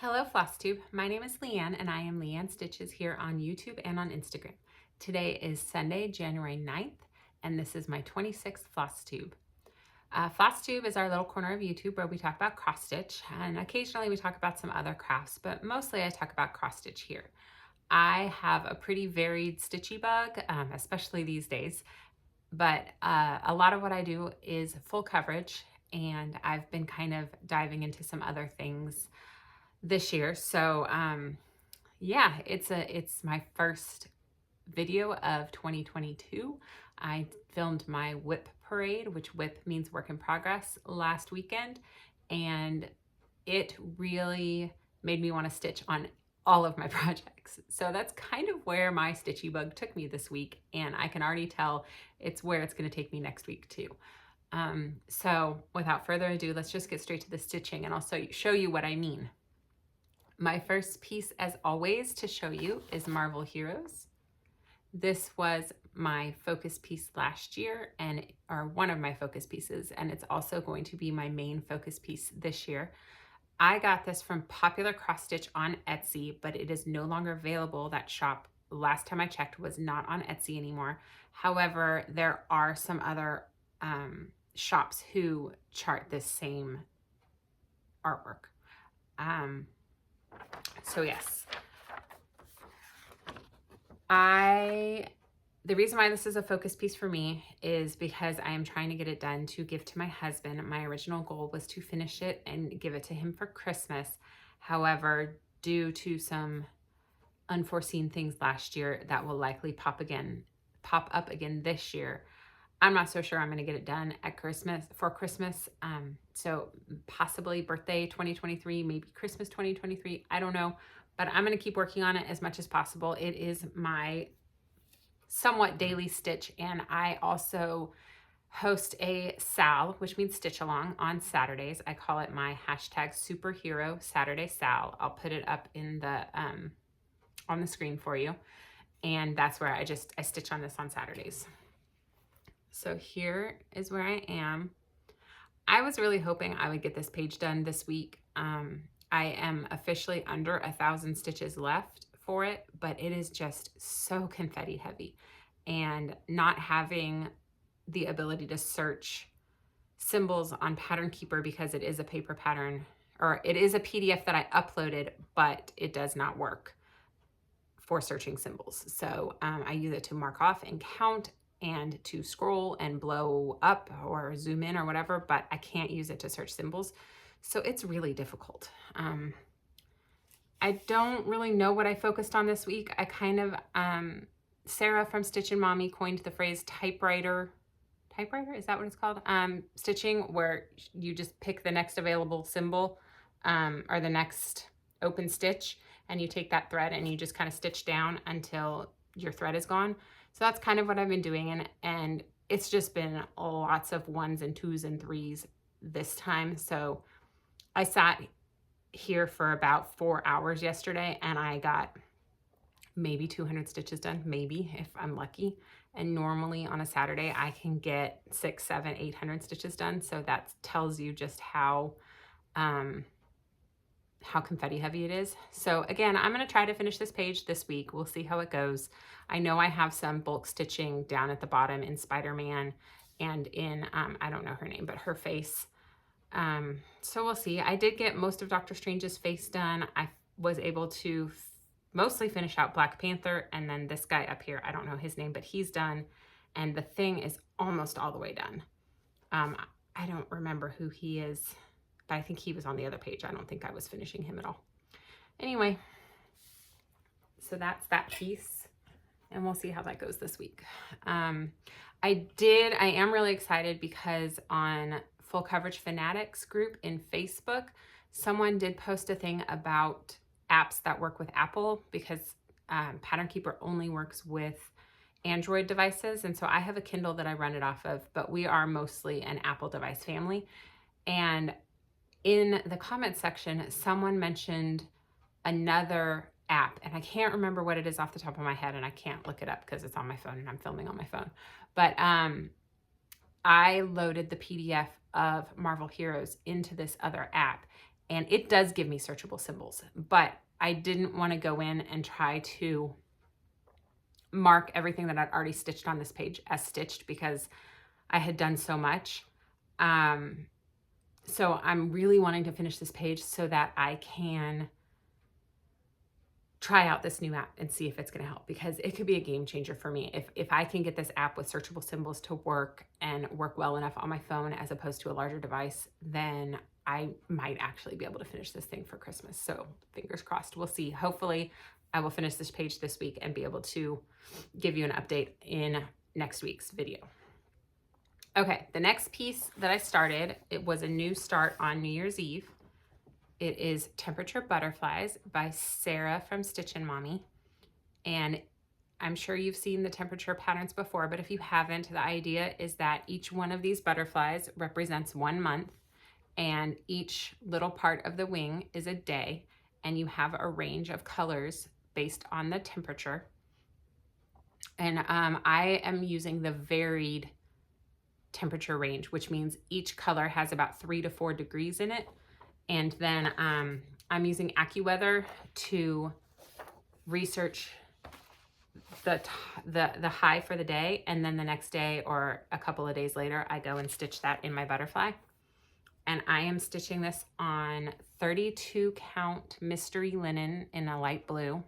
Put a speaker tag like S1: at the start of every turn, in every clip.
S1: Hello FlossTube, my name is Leann and I am leann.stitches here on YouTube and on Instagram. Today is Sunday, January 9th, and this is my 26th FlossTube. FlossTube is our little corner of YouTube where we talk about cross stitch, and occasionally we talk about some other crafts, but mostly I talk about cross stitch here. I have a pretty varied stitchy bug, especially these days, but a lot of what I do is full coverage, and I've been kind of diving into some other things this year. So yeah, it's my first video of 2022. I filmed my WIP parade, which WIP means work in progress, last weekend, and it really made me want to stitch on all of my projects. So that's kind of where my stitchy bug took me this week, and I can already tell it's where it's going to take me next week too. So without further ado, let's just get straight to the stitching and I'll show you what I mean. My first piece, as always, to show you is Marvel Heroes. This was my focus piece last year, or one of my focus pieces, and it's also going to be my main focus piece this year. I got this from Popular Cross Stitch on Etsy, but it is no longer available. That shop, last time I checked, was not on Etsy anymore. However, there are some other shops who chart this same artwork. So yes, the reason why this is a focus piece for me is because I am trying to get it done to give to my husband. My original goal was to finish it and give it to him for Christmas. However, due to some unforeseen things last year that will likely pop up again this year, I'm not so sure I'm going to get it done at for Christmas. So possibly birthday 2023, maybe Christmas 2023. I don't know, but I'm going to keep working on it as much as possible. It is my somewhat daily stitch, and I also host a SAL, which means stitch along, on Saturdays. I call it my #superhero Saturday SAL. I'll put it up in the on the screen for you, and that's where I stitch on this on Saturdays. So here is where I am. I was really hoping I would get this page done this week. I am officially under 1,000 stitches left for it, but it is just so confetti heavy, and not having the ability to search symbols on Pattern Keeper, because it is a paper pattern, or it is a PDF that I uploaded, but it does not work for searching symbols. So I use it to mark off and count, and to scroll and blow up or zoom in or whatever, but I can't use it to search symbols. So it's really difficult. I don't really know what I focused on this week. I kind of, Sarah from Stitchin' Mommy coined the phrase typewriter, is that what it's called? Stitching, where you just pick the next available symbol, or the next open stitch, and you take that thread and you just kind of stitch down until your thread is gone. So that's kind of what I've been doing, and it's just been lots of 1s and 2s and 3s this time. So I sat here for about 4 hours yesterday, and I got maybe 200 stitches done, maybe, if I'm lucky. And normally on a Saturday, I can get 600, 700, 800 stitches done. So that tells you just how confetti heavy it is. So again, I'm going to try to finish this page this week. We'll see how it goes. I know I have some bulk stitching down at the bottom in Spider-Man and in, I don't know her name, but her face. So we'll see. I did get most of Dr. Strange's face done. I was able to mostly finish out Black Panther, and then this guy up here, I don't know his name, but he's done. And the thing is almost all the way done. I don't remember who he is, but I think he was on the other page. I don't think I was finishing him at all. Anyway, so that's that piece, and we'll see how that goes this week. I am really excited because on Full Coverage Fanatics group in Facebook, someone did post a thing about apps that work with Apple, because Pattern Keeper only works with Android devices. And so I have a Kindle that I run it off of, but we are mostly an Apple device family. And in the comment section, someone mentioned another app, and I can't remember what it is off the top of my head, and I can't look it up because it's on my phone and I'm filming on my phone. But I loaded the PDF of Marvel Heroes into this other app, And it does give me searchable symbols, but I didn't want to go in and try to mark everything that I'd already stitched on this page as stitched because I had done so much. So I'm really wanting to finish this page so that I can try out this new app and see if it's going to help, because it could be a game changer for me. If I can get this app with searchable symbols to work and work well enough on my phone as opposed to a larger device, then I might actually be able to finish this thing for Christmas. So fingers crossed, we'll see. Hopefully I will finish this page this week and be able to give you an update in next week's video. Okay, the next piece that I started, it was a new start on New Year's Eve. It is Temperature Butterflies by Sarah from Stitchin' Mommy. And I'm sure you've seen the temperature patterns before, but if you haven't, the idea is that each one of these butterflies represents 1 month, and each little part of the wing is a day, and you have a range of colors based on the temperature. And I am using the varied temperature range, which means each color has about 3 to 4 degrees in it. And then I'm using AccuWeather to research the high for the day, and then the next day or a couple of days later, I go and stitch that in my butterfly. And I am stitching this on 32 count mystery linen in a light blue.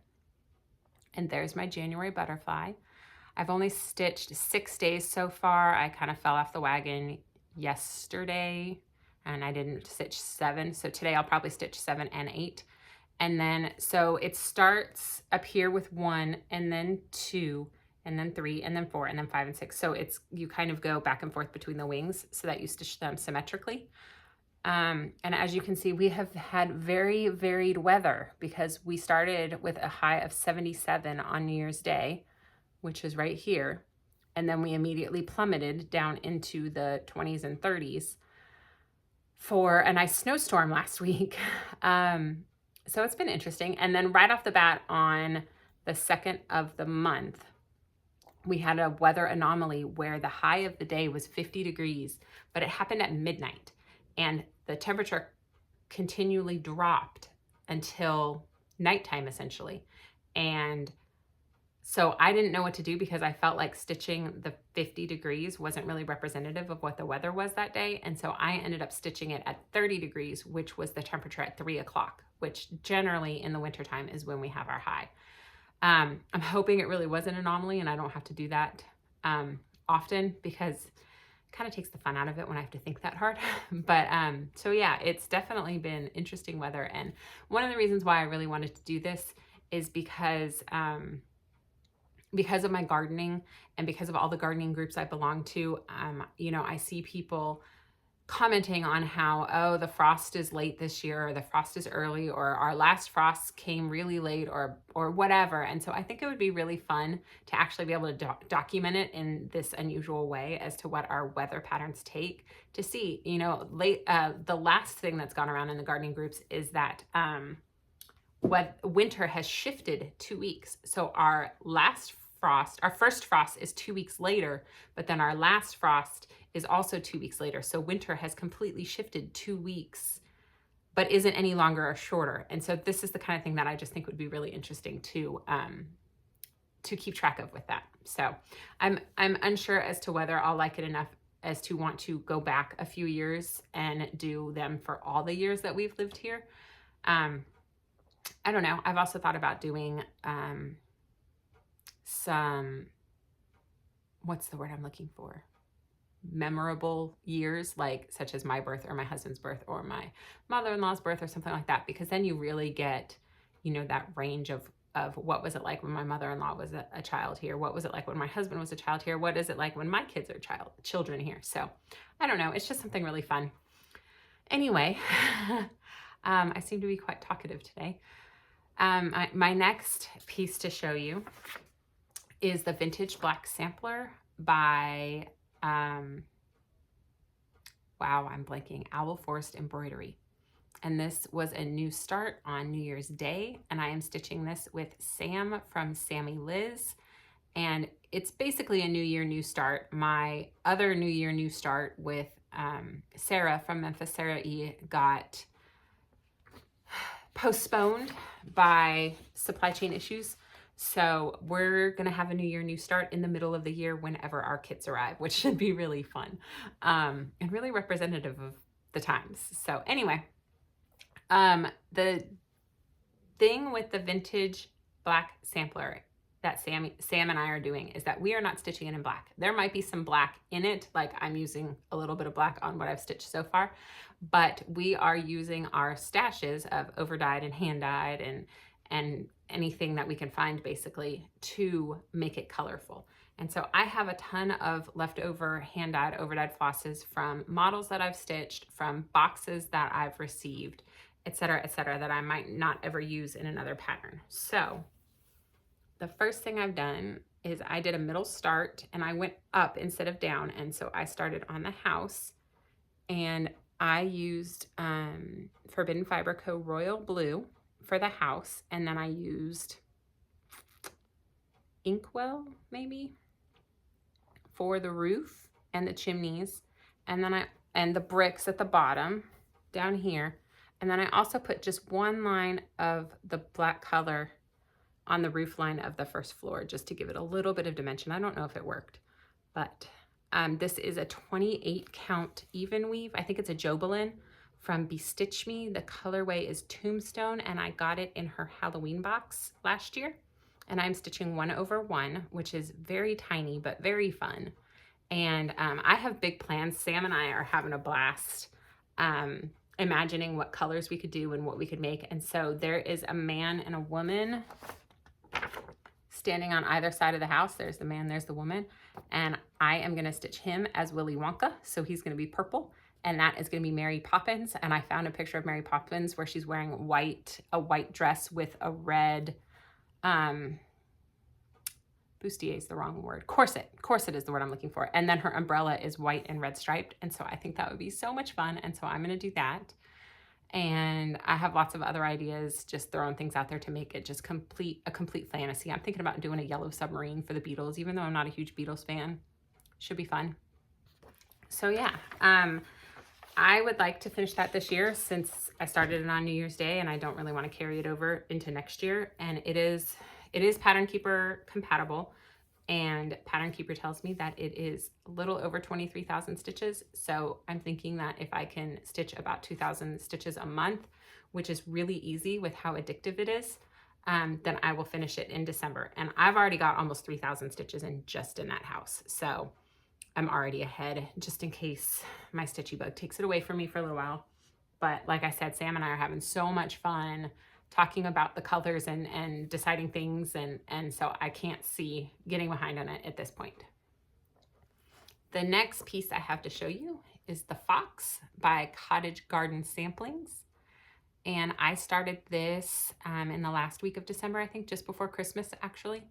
S1: And there's my January butterfly. I've only stitched 6 days so far. I kind of fell off the wagon yesterday and I didn't stitch 7. So today I'll probably stitch 7 and 8. And then, so it starts up here with 1 and then 2 and then 3 and then 4 and then 5 and 6. So it's, you kind of go back and forth between the wings so that you stitch them symmetrically. And as you can see, we have had very varied weather because we started with a high of 77 on New Year's Day, which is right here. And then we immediately plummeted down into the 20s and 30s for a nice snowstorm last week. So it's been interesting. And then right off the bat on the 2nd of the month, we had a weather anomaly where the high of the day was 50 degrees, but it happened at midnight. And the temperature continually dropped until nighttime, essentially. And so I didn't know what to do because I felt like stitching the 50 degrees wasn't really representative of what the weather was that day. And so I ended up stitching it at 30 degrees, which was the temperature at 3 o'clock, which generally in the wintertime is when we have our high. I'm hoping it really was an anomaly and I don't have to do that often, because it kind of takes the fun out of it when I have to think that hard. But so yeah, it's definitely been interesting weather. And one of the reasons why I really wanted to do this is because of my gardening and because of all the gardening groups I belong to. You know, I see people commenting on how, oh, the frost is late this year, or the frost is early, or our last frost came really late, or whatever. And so I think it would be really fun to actually be able to document it in this unusual way as to what our weather patterns take, to see, you know, the last thing that's gone around in the gardening groups is that what winter has shifted 2 weeks. So our first frost is 2 weeks later, but then our last frost is also 2 weeks later. So winter has completely shifted 2 weeks, but isn't any longer or shorter. And so this is the kind of thing that I just think would be really interesting to keep track of with that. So I'm unsure as to whether I'll like it enough as to want to go back a few years and do them for all the years that we've lived here. I don't know. I've also thought about doing some, what's the word I'm looking for? Memorable years, like such as my birth or my husband's birth or my mother-in-law's birth or something like that, because then you really get, you know, that range of what was it like when my mother-in-law was a child here? What was it like when my husband was a child here? What is it like when my kids are children here? So I don't know. It's just something really fun. Anyway, I seem to be quite talkative today. My next piece to show you is the Vintage Black Sampler by, wow, I'm blanking, Owl Forest Embroidery. And this was a new start on New Year's Day, and I am stitching this with Sam from Sammy Liz. And it's basically a New Year, New Start. My other New Year, New Start with Sarah from Memphis Sarah E got postponed by supply chain issues. So we're gonna have a new year, new start in the middle of the year whenever our kits arrive, which should be really fun and really representative of the times. So anyway, the thing with the vintage black sampler that Sam and I are doing is that we are not stitching it in black. There might be some black in it, like I'm using a little bit of black on what I've stitched so far, but we are using our stashes of overdyed and hand dyed and anything that we can find basically to make it colorful. And so I have a ton of leftover hand dyed, overdyed flosses from models that I've stitched, from boxes that I've received, et cetera, that I might not ever use in another pattern. So the first thing I've done is I did a middle start and I went up instead of down. And so I started on the house and I used Forbidden Fiber Co. Royal Blue for the house. And then I used Inkwell maybe for the roof and the chimneys. And then and the bricks at the bottom down here. And then I also put just one line of the black color on the roof line of the first floor, just to give it a little bit of dimension. I don't know if it worked, but this is a 28 count even weave. I think it's a Jobelin from Bestitch Me. The colorway is Tombstone, and I got it in her Halloween box last year. And I'm stitching 1/1, which is very tiny, but very fun. And I have big plans. Sam and I are having a blast imagining what colors we could do and what we could make. And so there is a man and a woman standing on either side of the house. There's the man, there's the woman. And I am gonna stitch him as Willy Wonka. So he's gonna be purple. And that is gonna be Mary Poppins. And I found a picture of Mary Poppins where she's wearing a white dress with a red, bustier is the wrong word. Corset is the word I'm looking for. And then her umbrella is white and red striped. And so I think that would be so much fun. And so I'm gonna do that. And I have lots of other ideas, just throwing things out there to make it just a complete fantasy. I'm thinking about doing a yellow submarine for the Beatles, even though I'm not a huge Beatles fan. Should be fun. So yeah, I would like to finish that this year since I started it on New Year's Day and I don't really want to carry it over into next year. And it is Pattern Keeper compatible. And Pattern Keeper tells me that it is a little over 23,000 stitches. So I'm thinking that if I can stitch about 2,000 stitches a month, which is really easy with how addictive it is, then I will finish it in December. And I've already got almost 3,000 stitches in just in that house. So I'm already ahead just in case my stitchy bug takes it away from me for a little while. But like I said, Sam and I are having so much fun talking about the colors and deciding things, and so I can't see getting behind on it at this point. The next piece I have to show you is the Fox by Cottage Garden Samplings. And I started this in the last week of December, I think, just before Christmas actually.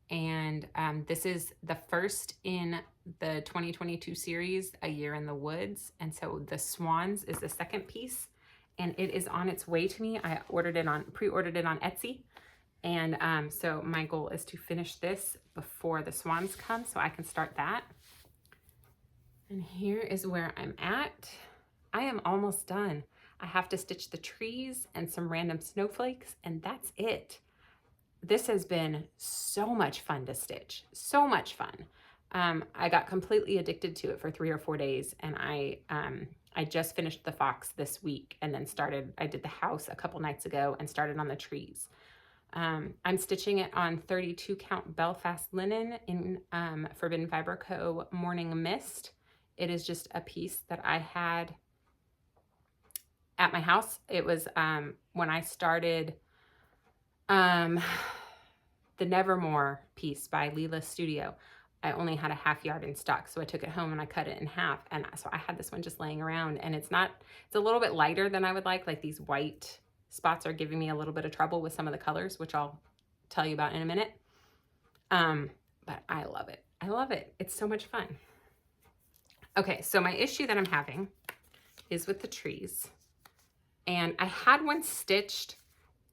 S1: And this is the first in the 2022 series, A Year in the Woods. And so the Swans is the second piece. And it is on its way to me. I pre-ordered it on Etsy. And so my goal is to finish this before the swans come so I can start that. And here is where I'm at. I am almost done. I have to stitch the trees and some random snowflakes, and that's it. This has been so much fun to stitch, so much fun. I got completely addicted to it for 3 or 4 days, and I just finished the Fox this week and then I did the house a couple nights ago and started on the trees. I'm stitching it on 32 count Belfast linen in Forbidden Fiber Co. Morning Mist. It is just a piece that I had at my house. It was when I started the Nevermore piece by Leela Studio. I only had a half yard in stock, so I took it home and I cut it in half. And so I had this one just laying around, and it's a little bit lighter than I would like. Like these white spots are giving me a little bit of trouble with some of the colors, which I'll tell you about in a minute. But I love it. I love it. It's so much fun. Okay, so my issue that I'm having is with the trees. And I had one stitched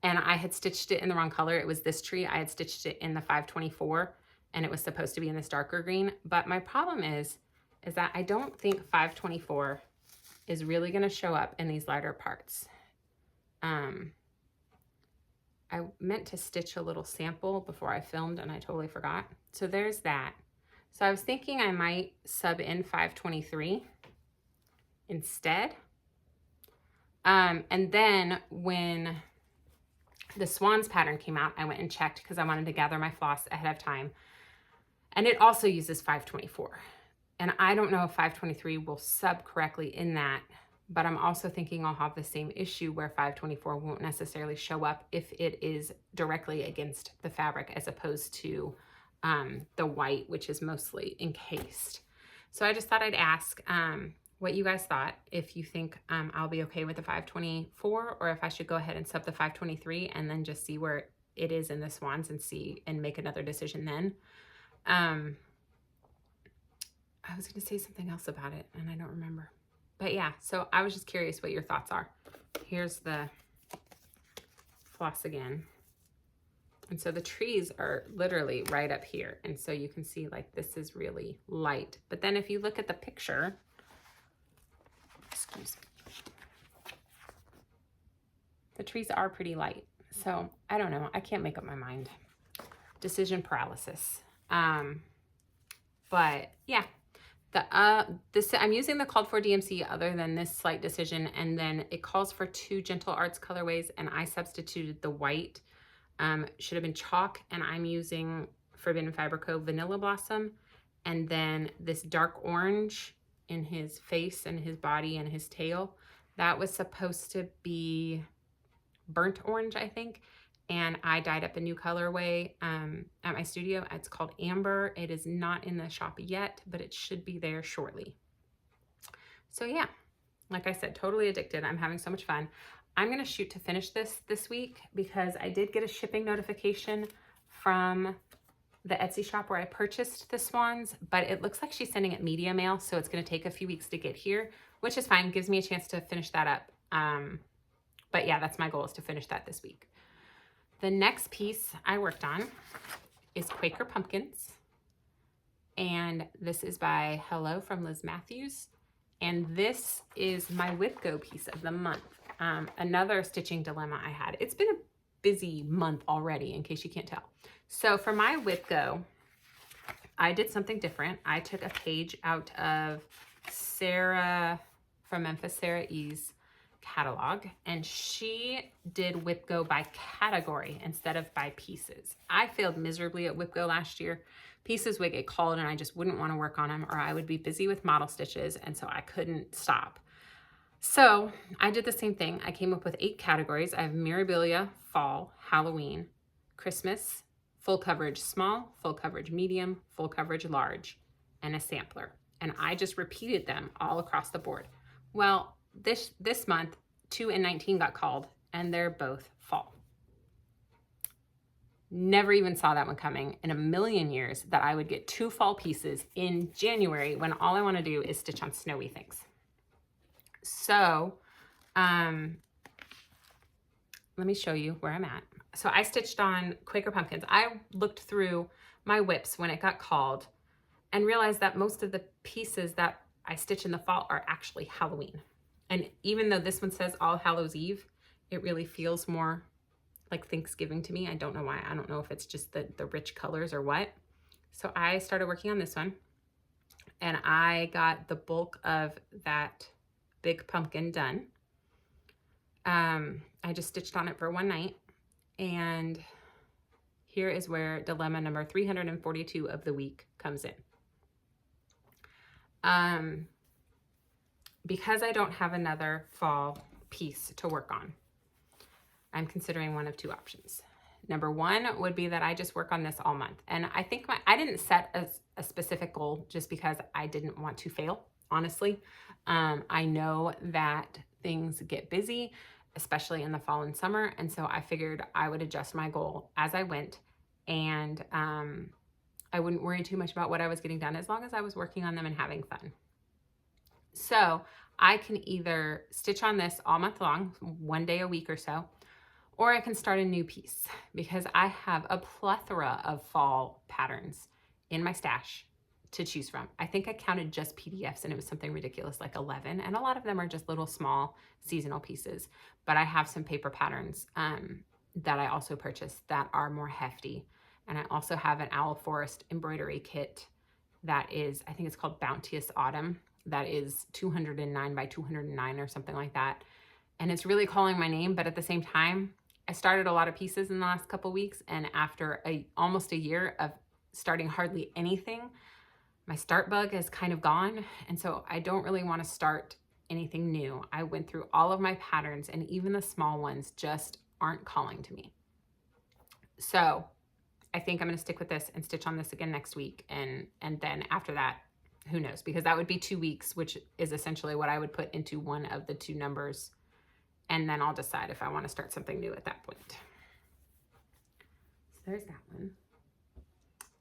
S1: and I had stitched it in the wrong color. It was this tree. I had stitched it in the 524 and it was supposed to be in this darker green. But my problem is that I don't think 524 is really gonna show up in these lighter parts. I meant to stitch a little sample before I filmed and I totally forgot. So there's that. So I was thinking I might sub in 523 instead. And then when the swans pattern came out, I went and checked because I wanted to gather my floss ahead of time. And it also uses 524. And I don't know if 523 will sub correctly in that, but I'm also thinking I'll have the same issue where 524 won't necessarily show up if it is directly against the fabric as opposed to the white, which is mostly encased. So I just thought I'd ask what you guys thought, if you think I'll be okay with the 524 or if I should go ahead and sub the 523 and then just see where it is in the swans and see and make another decision then. I was going to say something else about it and I don't remember. But yeah, so I was just curious what your thoughts are. Here's the floss again. And so the trees are literally right up here. And so you can see like this is really light. But then if you look at the picture, excuse me, the trees are pretty light. So I don't know. I can't make up my mind. Decision paralysis. But yeah. I'm using the called for DMC other than this slight decision, and then it calls for 2 Gentle Arts colorways, and I substituted the white. Should have been chalk, and I'm using Forbidden Fiber Co. Vanilla Blossom, and then this dark orange in his face and his body and his tail. That was supposed to be burnt orange, I think. And I dyed up a new colorway at my studio. It's called Amber. It is not in the shop yet, but it should be there shortly. So yeah, like I said, totally addicted. I'm having so much fun. I'm gonna shoot to finish this week because I did get a shipping notification from the Etsy shop where I purchased the swans, but it looks like she's sending it media mail, so it's gonna take a few weeks to get here, which is fine, gives me a chance to finish that up. But yeah, that's my goal, is to finish that this week. The next piece I worked on is Quaker Pumpkins. And this is by Hello from Liz Matthews. And this is my Whip Go piece of the month. Another stitching dilemma I had. It's been a busy month already, in case you can't tell. So for my Whip Go, I did something different. I took a page out of Sarah from Memphis, Sarah E's catalog, and she did Whip Go by category instead of by pieces. I failed miserably at Whip Go last year. Pieces would get called and I just wouldn't want to work on them, or I would be busy with model stitches, and so I couldn't stop. So I did the same thing. I came up with 8 categories. I have Mirabilia, Fall, Halloween, Christmas, full coverage small, full coverage medium, full coverage large, and a sampler. And I just repeated them all across the board. Well, this month, 2 and 19 got called, and they're both fall. Never even saw that one coming in a million years, that I would get 2 fall pieces in January when all I want to do is stitch on snowy things. So let me show you where I'm at. So I stitched on Quaker Pumpkins. I looked through my whips when it got called and realized that most of the pieces that I stitch in the fall are actually Halloween. And even though this one says All Hallows Eve, it really feels more like Thanksgiving to me. I don't know why. I don't know if it's just the rich colors or what. So I started working on this one, and I got the bulk of that big pumpkin done. I just stitched on it for one night, and here is where dilemma number 342 of the week comes in. Because I don't have another fall piece to work on, I'm considering one of 2 options. Number 1 would be that I just work on this all month. And I think I didn't set a specific goal just because I didn't want to fail, honestly. I know that things get busy, especially in the fall and summer. And so I figured I would adjust my goal as I went, and I wouldn't worry too much about what I was getting done as long as I was working on them and having fun. So I can either stitch on this all month long, one day a week or so, or I can start a new piece because I have a plethora of fall patterns in my stash to choose from. I think I counted just PDFs and it was something ridiculous like 11, and a lot of them are just little small seasonal pieces, but I have some paper patterns that I also purchased that are more hefty. And I also have an Owl Forest embroidery kit that is, I think it's called Bounteous Autumn. That is 209 by 209 or something like that. And it's really calling my name, but at the same time, I started a lot of pieces in the last couple weeks, and after almost a year of starting hardly anything, my start bug is kind of gone, and so I don't really want to start anything new. I went through all of my patterns, and even the small ones just aren't calling to me. So I think I'm going to stick with this and stitch on this again next week, and then after that, who knows, because that would be 2 weeks, which is essentially what I would put into one of the 2 numbers, and then I'll decide if I want to start something new at that point. So there's that one.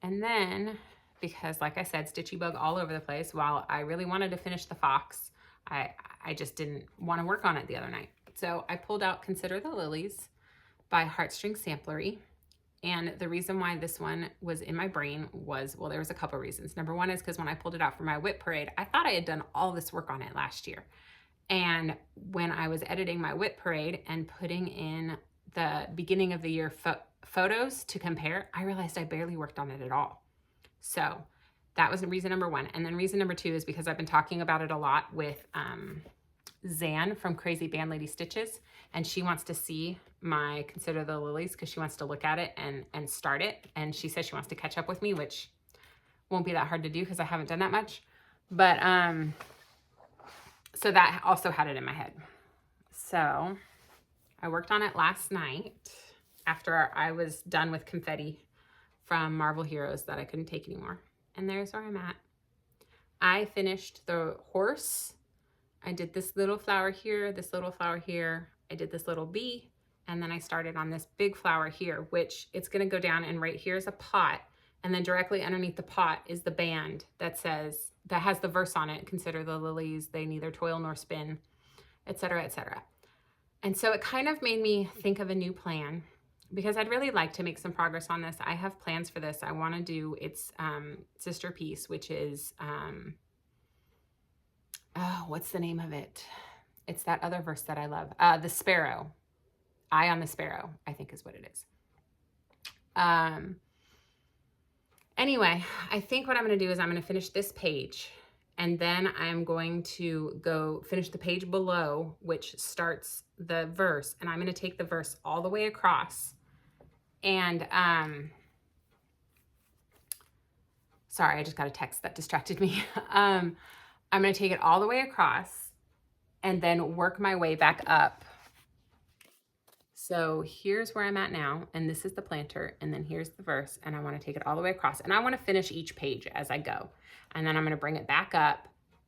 S1: And then, because like I said, stitchy bug all over the place, while I really wanted to finish the fox, I just didn't want to work on it the other night. So I pulled out Consider the Lilies by Heartstring Samplery. And the reason why this one was in my brain was, well, there was a couple reasons. Number one is because when I pulled it out for my whip parade, I thought I had done all this work on it last year. And when I was editing my whip parade and putting in the beginning of the year photos to compare, I realized I barely worked on it at all. So that was reason number one. And then reason number two is because I've been talking about it a lot with Zan from Crazy Band Lady Stitches, and she wants to see my Consider the Lilies because she wants to look at it and start it. And she says she wants to catch up with me, which won't be that hard to do because I haven't done that much. But so that also had it in my head. So I worked on it last night after I was done with confetti from Marvel Heroes that I couldn't take anymore. And there's where I'm at. I finished the horse. I did this little flower here, this little flower here. I did this little bee, and then I started on this big flower here, which it's gonna go down, and right here is a pot, and then directly underneath the pot is the band that says, that has the verse on it, Consider the lilies, they neither toil nor spin, etc., etc. And so it kind of made me think of a new plan, because I'd really like to make some progress on this. I have plans for this. I want to do its sister piece, which is, oh, what's the name of it? It's that other verse that I love. The Sparrow. Eye on the Sparrow, I think is what it is. Anyway, I think what I'm going to do is I'm going to finish this page, and then I'm going to go finish the page below, which starts the verse, and I'm going to take the verse all the way across. And sorry, I just got a text that distracted me. I'm going to take it all the way across and then work my way back up. So here's where I'm at now, and this is the planter, and then here's the verse, and I want to take it all the way across, and I want to finish each page as I go, and then I'm going to bring it back up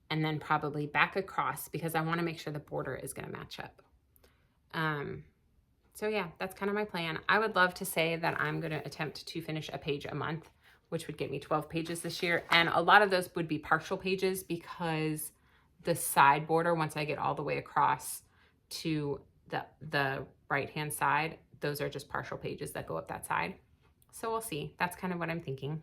S1: and then probably back across, because I want to make sure the border is going to match up. So yeah, that's kind of my plan. I would love to say that I'm going to attempt to finish a page a month, which would get me 12 pages this year. And a lot of those would be partial pages, because the side border, once I get all the way across to the right-hand side, those are just partial pages that go up that side. So we'll see. That's kind of what I'm thinking.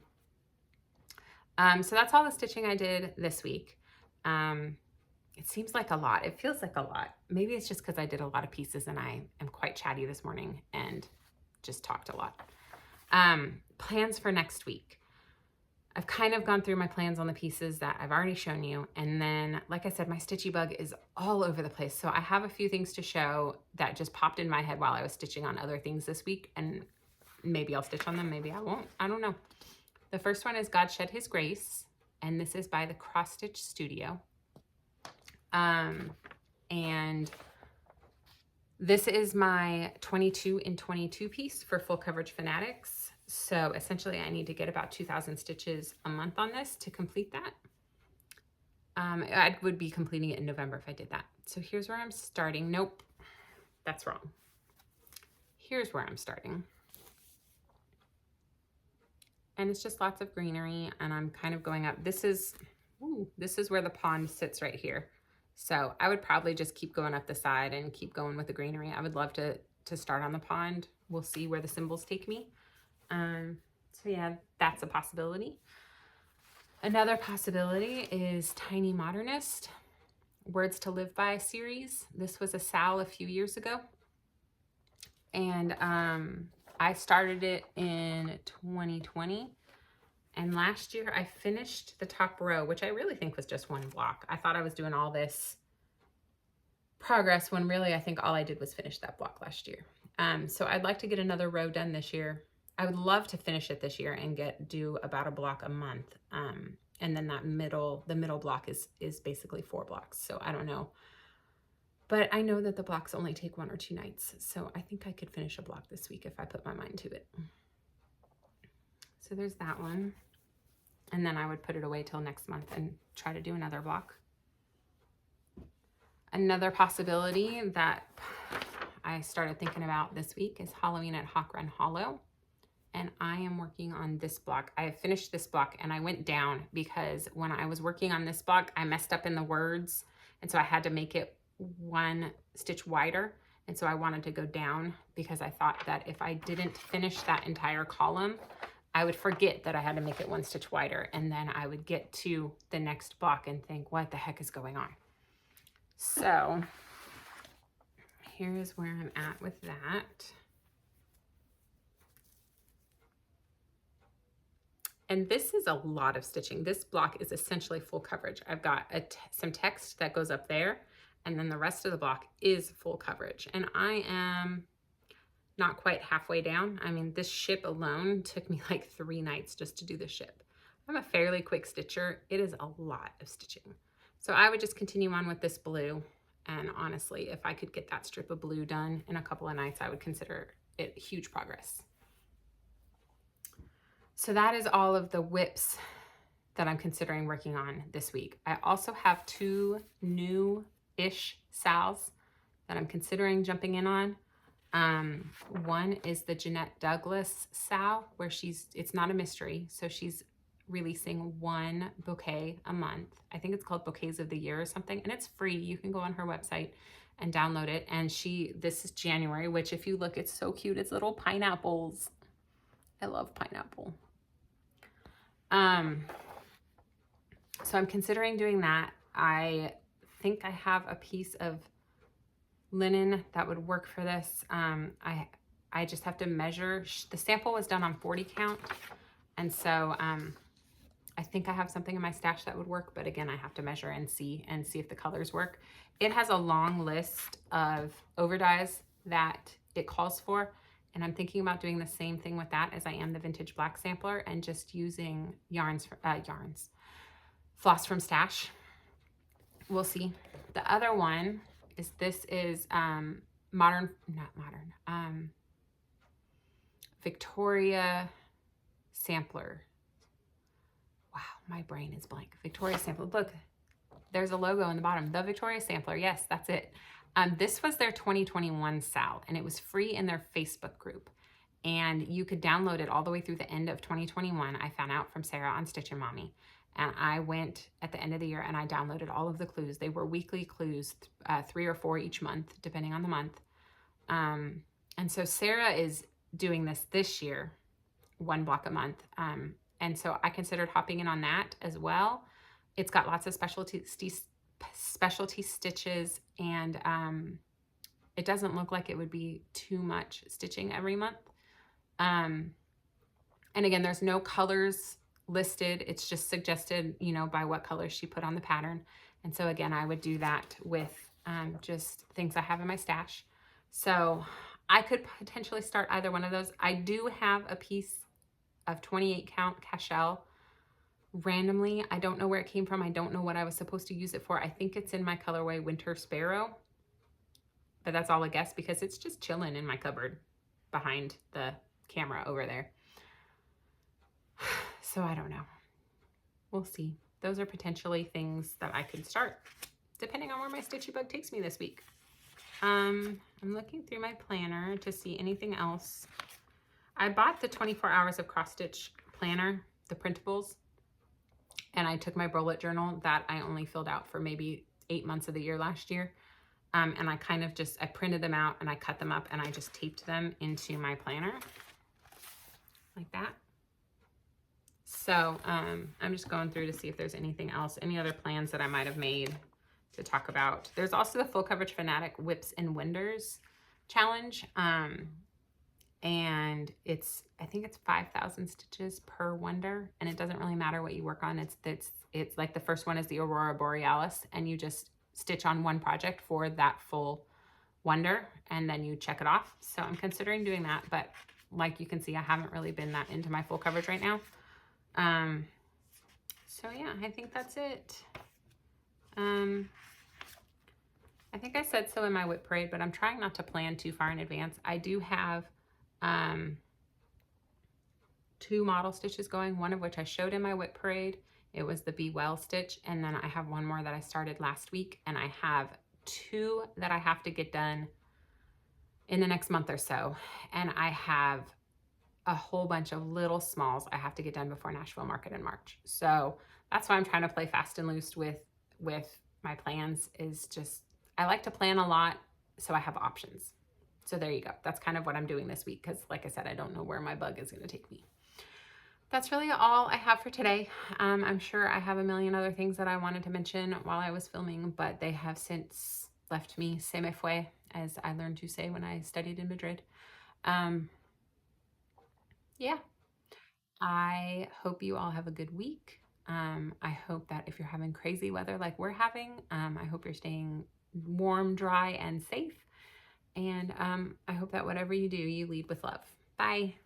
S1: So that's all the stitching I did this week. It seems like a lot. It feels like a lot. Maybe it's just because I did a lot of pieces and I am quite chatty this morning and just talked a lot. Plans for next week. I've kind of gone through my plans on the pieces that I've already shown you. And then, like I said, my stitchy bug is all over the place. So I have a few things to show that just popped in my head while I was stitching on other things this week. And maybe I'll stitch on them, maybe I won't. I don't know. The first one is God Shed His Grace. And this is by the Cross Stitch Studio. And this is my 22 in 22 piece for Full Coverage Fanatics. So essentially I need to get about 2,000 stitches a month on this to complete that. I would be completing it in November if I did that. So here's where I'm starting. Nope, that's wrong. Here's where I'm starting. And it's just lots of greenery, and I'm kind of going up. This is where the pond sits right here. So I would probably just keep going up the side and keep going with the greenery. I would love to start on the pond. We'll see where the symbols take me. So yeah, that's a possibility. Another possibility is Tiny Modernist, Words to Live By series. This was a Sal a few years ago. And I started it in 2020. And last year I finished the top row, which I really think was just one block. I thought I was doing all this progress when really I think all I did was finish that block last year. So I'd like to get another row done this year. I would love to finish it this year and do about a block a month. And then the middle block is basically 4 blocks. So I don't know. But I know that the blocks only take 1 or 2 nights. So I think I could finish a block this week if I put my mind to it. So there's that one. And then I would put it away till next month and try to do another block. Another possibility that I started thinking about this week is Halloween at Hawk Run Hollow. And I am working on this block. I have finished this block and I went down because when I was working on this block, I messed up in the words. And so I had to make it 1 stitch wider. And so I wanted to go down because I thought that if I didn't finish that entire column, I would forget that I had to make it 1 stitch wider. And then I would get to the next block and think, what the heck is going on? So here is where I'm at with that. And this is a lot of stitching. This block is essentially full coverage. I've got some text that goes up there, and then the rest of the block is full coverage. And I am not quite halfway down. I mean, this ship alone took me like 3 nights just to do the ship. I'm a fairly quick stitcher. It is a lot of stitching. So I would just continue on with this blue. And honestly, if I could get that strip of blue done in a couple of nights, I would consider it huge progress. So that is all of the whips that I'm considering working on this week. I also have 2 new-ish sals that I'm considering jumping in on. One is the Jeanette Douglas sal, where it's not a mystery. So she's releasing 1 bouquet a month. I think it's called Bouquets of the Year or something, and it's free. You can go on her website and download it. And this is January, which if you look, it's so cute. It's little pineapples. I love pineapple. So I'm considering doing that. I think I have a piece of linen that would work for this. I just have to measure. The sample was done on 40 count. And so, I think I have something in my stash that would work, but again, I have to measure and see if the colors work. It has a long list of overdyes that it calls for. And I'm thinking about doing the same thing with that as I am the vintage black sampler and just using floss from stash. We'll see. The other one is Victoria sampler. Wow, my brain is blank. Victoria sampler. Look, there's a logo in the bottom. The Victoria sampler. Yes, that's it. This was their 2021 sal, and it was free in their Facebook group. And you could download it all the way through the end of 2021. I found out from Sarah on Stitchin' Mommy. And I went at the end of the year and I downloaded all of the clues. They were weekly clues, 3 or 4 each month, depending on the month. And so Sarah is doing this year, 1 block a month. And so I considered hopping in on that as well. It's got lots of specialty stitches, and it doesn't look like it would be too much stitching every month. And again, there's no colors listed. It's just suggested, by what colors she put on the pattern. And so again, I would do that with just things I have in my stash. So I could potentially start either one of those. I do have a piece of 28 count cashel randomly. I don't know where it came from. I don't know what I was supposed to use it for. I think it's in my colorway Winter Sparrow, but that's all I guess because it's just chilling in my cupboard behind the camera over there. So I don't know. We'll see. Those are potentially things that I could start depending on where my stitchy bug takes me this week. I'm looking through my planner to see anything else. I bought the 24 hours of cross stitch planner, the printables, and I took my bullet journal that I only filled out for maybe 8 months of the year last year. And I kind of I printed them out and I cut them up and I just taped them into my planner like that. So I'm just going through to see if there's anything else, any other plans that I might have made to talk about. There's also the Full Coverage Fanatic Whips and Winders challenge. and I think it's 5,000 stitches per wonder, and it doesn't really matter what you work on. It's like the first one is the Aurora Borealis, and you just stitch on one project for that full wonder, and then you check it off. So I'm considering doing that, but like you can see, I haven't really been that into my full coverage right now. So yeah, I think that's it. I think I said so in my whip parade, but I'm trying not to plan too far in advance. I do have 2 model stitches going, one of which I showed in my whip parade. It was the Be Well stitch, and then I have one more that I started last week, and I have 2 that I have to get done in the next month or so. And I have a whole bunch of little smalls I have to get done before Nashville Market in March. So that's why I'm trying to play fast and loose with my plans. Is just, I like to plan a lot so I have options. So there you go. That's kind of what I'm doing this week, because like I said, I don't know where my bug is going to take me. That's really all I have for today. I'm sure I have a million other things that I wanted to mention while I was filming, but they have since left me. Se me fue, as I learned to say when I studied in Madrid. Yeah, I hope you all have a good week. I hope that if you're having crazy weather like we're having, I hope you're staying warm, dry, and safe. And I hope that whatever you do, you lead with love. Bye.